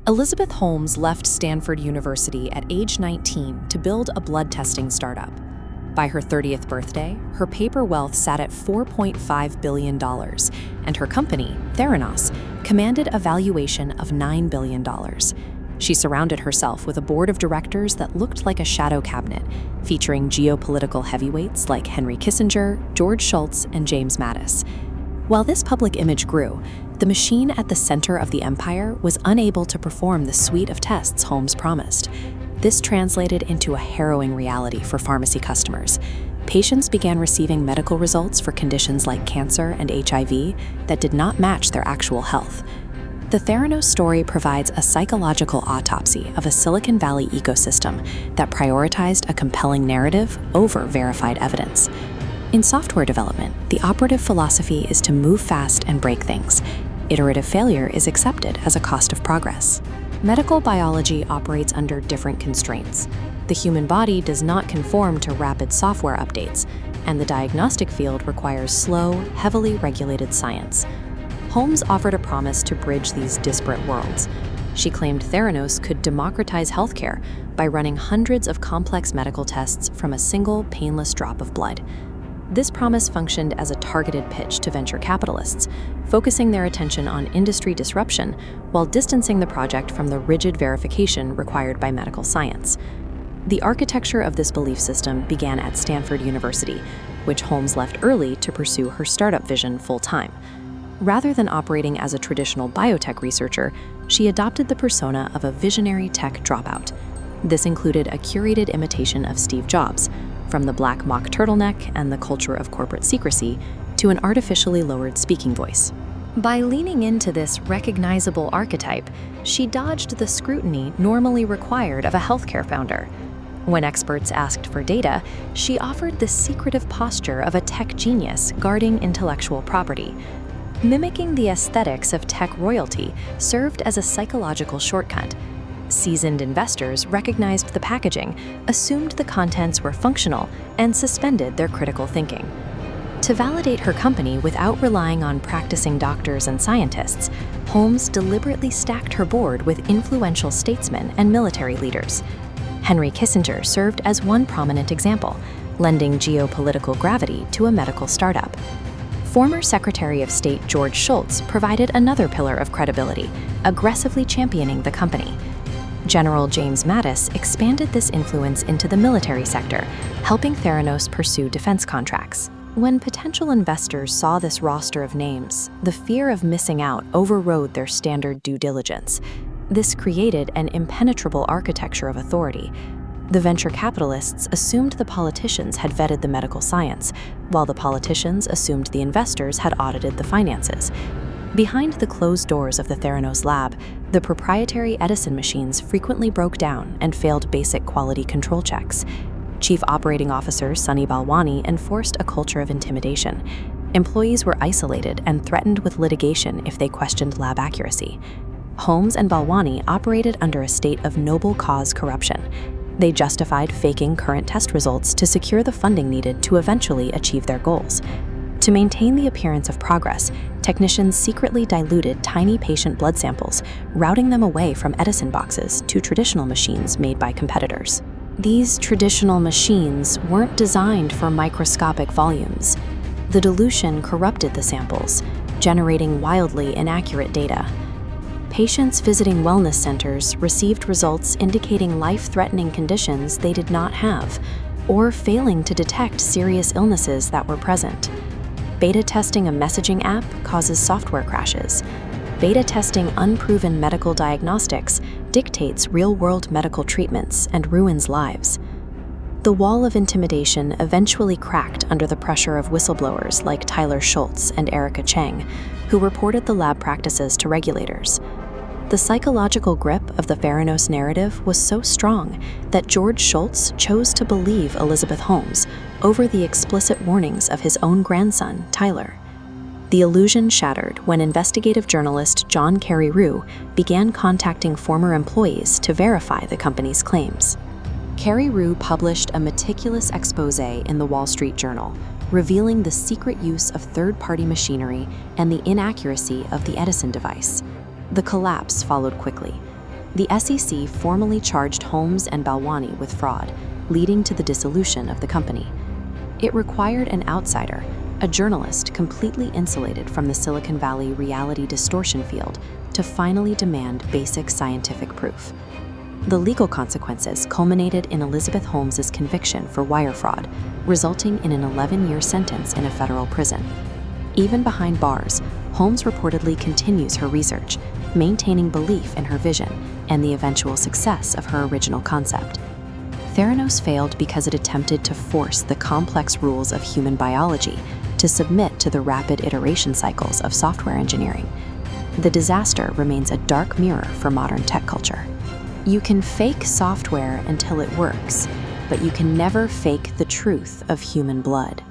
Elizabeth Holmes left Stanford University at age 19 to build a blood testing startup. By her 30th birthday, her paper wealth sat at $4.5 billion, and her company, Theranos, commanded a valuation of $9 billion. She surrounded herself with a board of directors that looked like a shadow cabinet, featuring geopolitical heavyweights like Henry Kissinger, George Shultz, and James Mattis. While this public image grew, the machine at the center of the empire was unable to perform the suite of tests Holmes promised. This translated into a harrowing reality for pharmacy customers. Patients began receiving medical results for conditions like cancer and HIV that did not match their actual health. The Theranos story provides a psychological autopsy of a Silicon Valley ecosystem that prioritized a compelling narrative over verified evidence. In software development, the operative philosophy is to move fast and break things. Iterative failure is accepted as a cost of progress. Medical biology operates under different constraints. The human body does not conform to rapid software updates, and the diagnostic field requires slow, heavily regulated science. Holmes offered a promise to bridge these disparate worlds. She claimed Theranos could democratize healthcare by running hundreds of complex medical tests from a single, painless drop of blood. This promise functioned as a targeted pitch to venture capitalists, focusing their attention on industry disruption while distancing the project from the rigid verification required by medical science. The architecture of this belief system began at Stanford University, which Holmes left early to pursue her startup vision full-time. Rather than operating as a traditional biotech researcher, she adopted the persona of a visionary tech dropout. This included a curated imitation of Steve Jobs, from the black mock turtleneck and the culture of corporate secrecy to an artificially lowered speaking voice. By leaning into this recognizable archetype, she dodged the scrutiny normally required of a healthcare founder. When experts asked for data, she offered the secretive posture of a tech genius guarding intellectual property. Mimicking the aesthetics of tech royalty served as a psychological shortcut. Seasoned investors recognized the packaging, assumed the contents were functional, and suspended their critical thinking. To validate her company without relying on practicing doctors and scientists, Holmes deliberately stacked her board with influential statesmen and military leaders. Henry Kissinger served as one prominent example, lending geopolitical gravity to a medical startup. Former Secretary of State George Shultz provided another pillar of credibility, aggressively championing the company. General James Mattis expanded this influence into the military sector, helping Theranos pursue defense contracts. When potential investors saw this roster of names, the fear of missing out overrode their standard due diligence. This created an impenetrable architecture of authority. The venture capitalists assumed the politicians had vetted the medical science, while the politicians assumed the investors had audited the finances. Behind the closed doors of the Theranos lab, the proprietary Edison machines frequently broke down and failed basic quality control checks. Chief Operating Officer Sunny Balwani enforced a culture of intimidation. Employees were isolated and threatened with litigation if they questioned lab accuracy. Holmes and Balwani operated under a state of noble cause corruption. They justified faking current test results to secure the funding needed to eventually achieve their goals. To maintain the appearance of progress, technicians secretly diluted tiny patient blood samples, routing them away from Edison boxes to traditional machines made by competitors. These traditional machines weren't designed for microscopic volumes. The dilution corrupted the samples, generating wildly inaccurate data. Patients visiting wellness centers received results indicating life-threatening conditions they did not have, or failing to detect serious illnesses that were present. Beta testing a messaging app causes software crashes. Beta testing unproven medical diagnostics dictates real-world medical treatments and ruins lives. The wall of intimidation eventually cracked under the pressure of whistleblowers like Tyler Shultz and Erica Cheng, who reported the lab practices to regulators. The psychological grip of the Theranos narrative was so strong that George Shultz chose to believe Elizabeth Holmes over the explicit warnings of his own grandson, Tyler. The illusion shattered when investigative journalist John Carreyrou began contacting former employees to verify the company's claims. Carreyrou published a meticulous expose in the Wall Street Journal, revealing the secret use of third-party machinery and the inaccuracy of the Edison device. The collapse followed quickly. The SEC formally charged Holmes and Balwani with fraud, leading to the dissolution of the company. It required an outsider, a journalist completely insulated from the Silicon Valley reality distortion field, to finally demand basic scientific proof. The legal consequences culminated in Elizabeth Holmes's conviction for wire fraud, resulting in an 11-year sentence in a federal prison. Even behind bars, Holmes reportedly continues her research, maintaining belief in her vision and the eventual success of her original concept. Theranos failed because it attempted to force the complex rules of human biology to submit to the rapid iteration cycles of software engineering. The disaster remains a dark mirror for modern tech culture. You can fake software until it works, but you can never fake the truth of human blood.